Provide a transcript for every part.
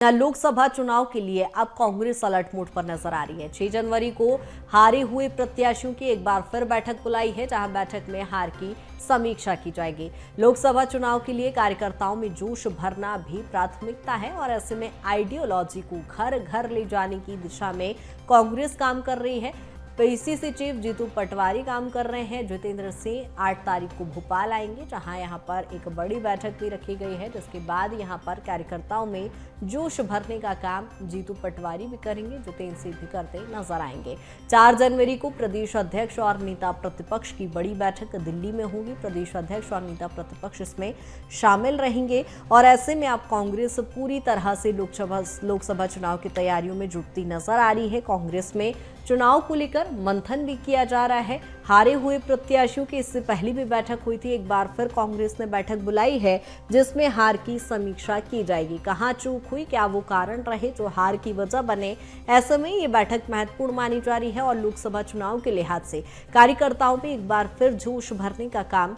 लोकसभा चुनाव के लिए अब कांग्रेस अलर्ट मोड पर नजर आ रही है। 6 जनवरी को हारे हुए प्रत्याशियों की एक बार फिर बैठक बुलाई है, जहां बैठक में हार की समीक्षा की जाएगी। लोकसभा चुनाव के लिए कार्यकर्ताओं में जोश भरना भी प्राथमिकता है और ऐसे में आइडियोलॉजी को घर घर ले जाने की दिशा में कांग्रेस काम कर रही है। पीसीसी चीफ जीतू पटवारी काम कर रहे हैं। जितेंद्र सिंह 8 तारीख को भोपाल आएंगे, जहां यहां पर एक बड़ी बैठक भी रखी गई है, जिसके बाद यहां पर कार्यकर्ताओं में जोश भरने का काम जीतू पटवारी भी करेंगे, जितेंद्र सिंह भी करते नजर आएंगे। 4 जनवरी को प्रदेश अध्यक्ष और नेता प्रतिपक्ष की बड़ी बैठक दिल्ली में होगी। प्रदेश अध्यक्ष और नेता प्रतिपक्ष इसमें शामिल रहेंगे और ऐसे में अब कांग्रेस पूरी तरह से लोकसभा चुनाव की तैयारियों में जुटती नजर आ रही है। कांग्रेस में चुनाव को लेकर मंथन भी किया जा रहा है। हारे हुए प्रत्याशियों की इससे पहले भी बैठक हुई थी। एक बार फिर कांग्रेस ने बैठक बुलाई है, जिसमें हार की समीक्षा की जाएगी। कहां चूक हुई, क्या वो कारण रहे जो हार की वजह बने, ऐसे में ये बैठक महत्वपूर्ण मानी जा रही है और लोकसभा चुनाव के लिहाज से कार्यकर्ताओं में एक बार फिर जोश भरने का काम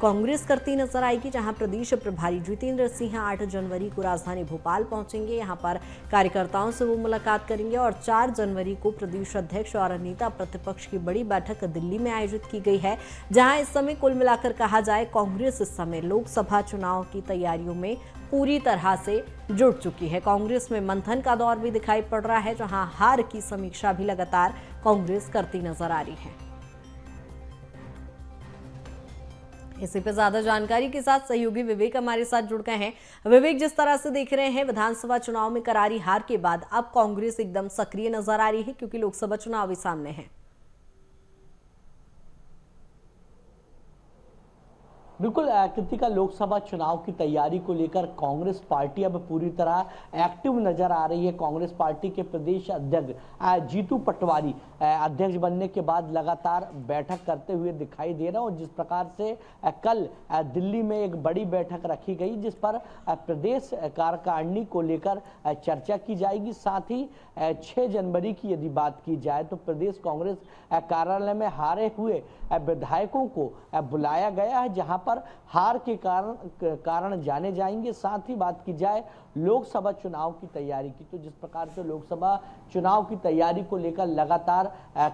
कांग्रेस करती नजर आएगी। जहां प्रदेश प्रभारी जितेंद्र सिंह 8 जनवरी को राजधानी भोपाल पहुंचेंगे। यहां पर कार्यकर्ताओं से वो मुलाकात करेंगे और 4 जनवरी को प्रदेश अध्यक्ष और नेता प्रतिपक्ष की बड़ी बैठक दिल्ली में आयोजित की गई है, जहां इस समय कुल मिलाकर कहा जाए कांग्रेस इस समय लोकसभा चुनाव की तैयारियों में पूरी तरह से जुट चुकी है। कांग्रेस में मंथन का दौर भी दिखाई पड़ रहा है, जहां हार की समीक्षा भी लगातार कांग्रेस करती नजर आ रही है। इसी पे ज्यादा जानकारी के साथ सहयोगी विवेक हमारे साथ जुड़ गए हैं। विवेक, जिस तरह से देख रहे हैं विधानसभा चुनाव में करारी हार के बाद अब कांग्रेस एकदम सक्रिय नजर आ रही है, क्योंकि लोकसभा चुनाव भी सामने है। बिल्कुल कृतिका, लोकसभा चुनाव की तैयारी को लेकर कांग्रेस पार्टी अब पूरी तरह एक्टिव नजर आ रही है। कांग्रेस पार्टी के प्रदेश अध्यक्ष जीतू पटवारी अध्यक्ष बनने के बाद लगातार बैठक करते हुए दिखाई दे रहे हैं और जिस प्रकार से कल दिल्ली में एक बड़ी बैठक रखी गई, जिस पर प्रदेश कार्यकारिणी को लेकर चर्चा की जाएगी। साथ ही 6 जनवरी की यदि बात की जाए तो प्रदेश कांग्रेस कार्यालय में हारे हुए विधायकों को बुलाया गया है, जहां पर हार के कारण जाने जाएंगे। साथ ही बात की जाए लोकसभा चुनाव की तैयारी की, तो जिस प्रकार से लोकसभा चुनाव की तैयारी को लेकर लगातार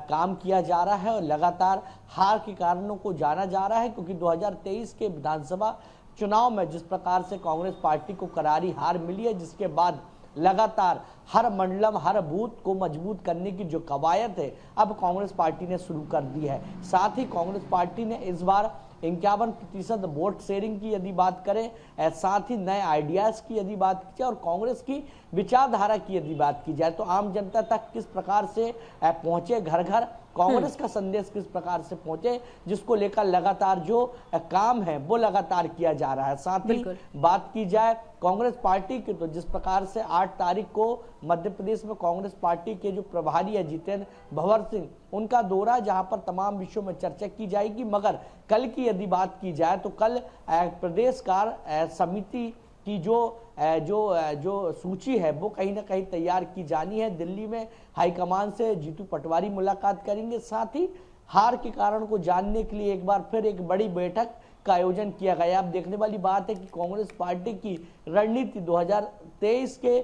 काम किया जा रहा है और लगातार हार के कारणों को जाना जा रहा है, क्योंकि 2023 के विधानसभा चुनाव में जिस प्रकार से कांग्रेस पार्टी को करारी हार मिली है, जिसके बाद लगातार हर मंडलम हर बूथ को मजबूत करने की जो कवायद है अब कांग्रेस पार्टी ने शुरू कर दी है। साथ ही कांग्रेस पार्टी ने इस बार 51% वोट शेयरिंग की यदि बात करें, साथ ही नए आइडियाज की यदि बात की जाए और कांग्रेस की विचारधारा की यदि बात की जाए, तो आम जनता तक किस प्रकार से पहुंचे, घर घर कांग्रेस का संदेश किस प्रकार से पहुंचे, जिसको लेकर लगातार जो काम है वो लगातार किया जा रहा है। साथ ही बात की जाए कांग्रेस पार्टी की, तो जिस प्रकार से 8 तारीख को मध्य प्रदेश में कांग्रेस पार्टी के जो प्रभारी है जितेंद्र भवर सिंह, उनका दौरा, जहां पर तमाम विषयों में चर्चा की जाएगी। मगर कल की यदि बात की जाए तो कल प्रदेश कार्य समिति की जो सूची है वो कहीं ना कहीं तैयार की जानी है। दिल्ली में हाईकमान से जीतू पटवारी मुलाकात करेंगे। साथ ही हार के कारण को जानने के लिए एक बार फिर एक बड़ी बैठक का आयोजन किया गया। अब देखने वाली बात है कि कांग्रेस पार्टी की रणनीति 2023 के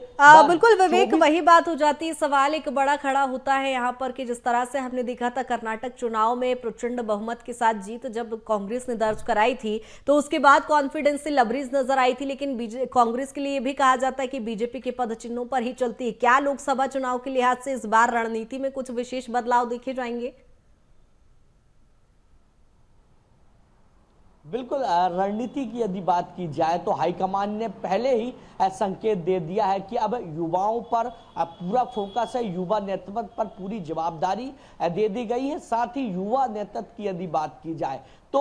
बिल्कुल विवेक, वही बात हो जाती है। सवाल एक बड़ा खड़ा होता है यहाँ पर कि जिस तरह से हमने देखा था कर्नाटक चुनाव में प्रचंड बहुमत के साथ जीत जब कांग्रेस ने दर्ज कराई थी, तो उसके बाद कॉन्फिडेंस से लबरेज नजर आई थी। लेकिन कांग्रेस के लिए यह भी कहा जाता है कि बीजेपी के पद चिन्हों पर ही चलती है। क्या लोकसभा चुनाव के लिहाज से इस बार रणनीति में कुछ विशेष बदलाव देखे जाएंगे? बिल्कुल, रणनीति की यदि बात की जाए तो हाईकमान ने पहले ही संकेत दे दिया है कि अब युवाओं पर पूरा फोकस है, युवा नेतृत्व पर पूरी जवाबदारी दे दी गई है। साथ ही युवा नेतृत्व की यदि बात की जाए तो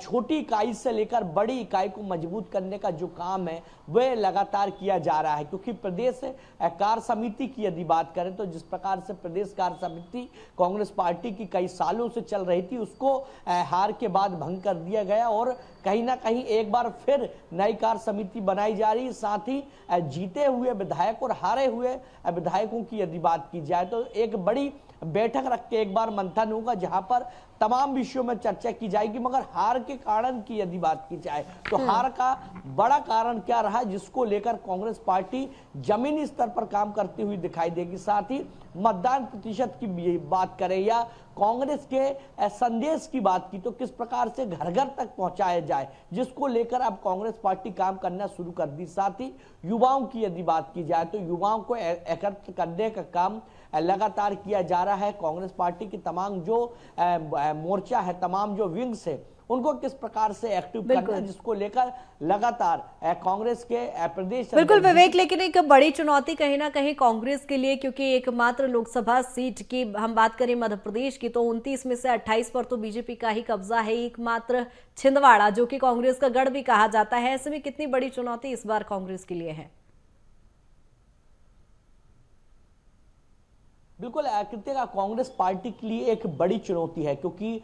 छोटी इकाई से लेकर बड़ी इकाई को मजबूत करने का जो काम है वह लगातार किया जा रहा है, क्योंकि प्रदेश कार्य समिति की यदि बात करें तो जिस प्रकार से प्रदेश कार्य समिति कांग्रेस पार्टी की कई सालों से चल रही थी, उसको हार के बाद भंग कर दिया गया और कहीं ना कहीं एक बार फिर नई कार्य समिति बनाई जा रही है। साथ ही जीते हुए विधायक और हारे हुए विधायकों की यदि बात की जाए तो एक बड़ी बैठक रख के एक बार मंथन होगा, जहां पर तमाम विषयों में चर्चा की जाएगी। मगर हार के कारण की यदि बात की जाए तो हार का बड़ा कारण क्या रहा, जिसको लेकर कांग्रेस पार्टी जमीनी स्तर पर काम करती हुई दिखाई देगी। साथ ही मतदान प्रतिशत की बात करें या कांग्रेस के संदेश की बात की तो किस प्रकार से घर घर तक पहुंचाया जाए, जिसको लेकर अब कांग्रेस पार्टी काम करना शुरू कर दी। साथ ही युवाओं की यदि बात की जाए तो युवाओं को एकत्र करने का काम लगातार किया जा रहा है। कांग्रेस पार्टी की तमाम जो मोर्चा है, तमाम जो विंग्स है, उनको किस प्रकार से एक्टिव करना, जिसको लेकर लगातार कांग्रेस के प्रदेश बिल्कुल विवेक, लेकिन एक बड़ी चुनौती कहीं ना कहीं कांग्रेस के लिए, क्योंकि एकमात्र लोकसभा सीट की हम बात करें मध्य प्रदेश की तो 29 में से 28 पर तो बीजेपी का ही कब्जा है। एकमात्र छिंदवाड़ा जो कि कांग्रेस का गढ़ भी कहा जाता है, ऐसे में कितनी बड़ी चुनौती इस बार कांग्रेस के लिए है? बिल्कुल कृतिका, कांग्रेस पार्टी के लिए एक बड़ी चुनौती है, क्योंकि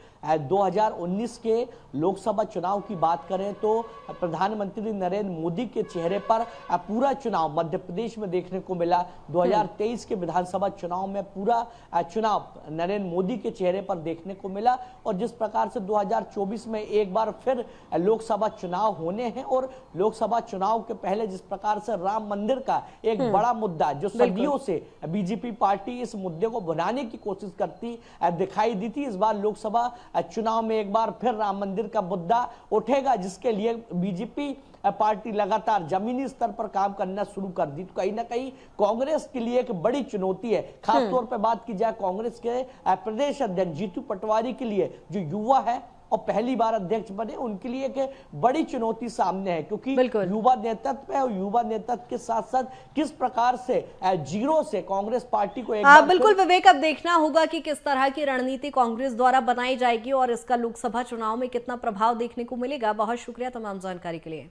2019 के लोकसभा चुनाव की बात करें तो प्रधानमंत्री नरेंद्र मोदी के चेहरे पर पूरा चुनाव मध्य प्रदेश में देखने को मिला। 2023 के विधानसभा चुनाव में पूरा चुनाव नरेंद्र मोदी के चेहरे पर देखने को मिला। और जिस प्रकार से 2024 में एक बार फिर लोकसभा चुनाव होने हैं और लोकसभा चुनाव के पहले जिस प्रकार से राम मंदिर का एक बड़ा मुद्दा जो सदियों से बीजेपी पार्टी इस मुद्दे को बनाने की कोशिश करती दिखाई दी थी, इस बार लोकसभा चुनाव में एक बार फिर राम मंदिर का मुद्दा उठेगा, जिसके लिए बीजेपी पार्टी लगातार जमीनी स्तर पर काम करना शुरू कर दी। तो कहीं ना कहीं कांग्रेस के लिए एक बड़ी चुनौती है। खासतौर पर बात की जाए कांग्रेस के प्रदेश अध्यक्ष जीतू पटवारी के लिए, जो युवा है और पहली बार अध्यक्ष बने, उनके लिए एक बड़ी चुनौती सामने है, क्योंकि युवा नेतृत्व है और युवा नेतृत्व के साथ साथ किस प्रकार से जीरो से कांग्रेस पार्टी को बिल्कुल विवेक, अब देखना होगा कि किस तरह की रणनीति कांग्रेस द्वारा बनाई जाएगी और इसका लोकसभा चुनाव में कितना प्रभाव देखने को मिलेगा। बहुत शुक्रिया तमाम जानकारी के लिए।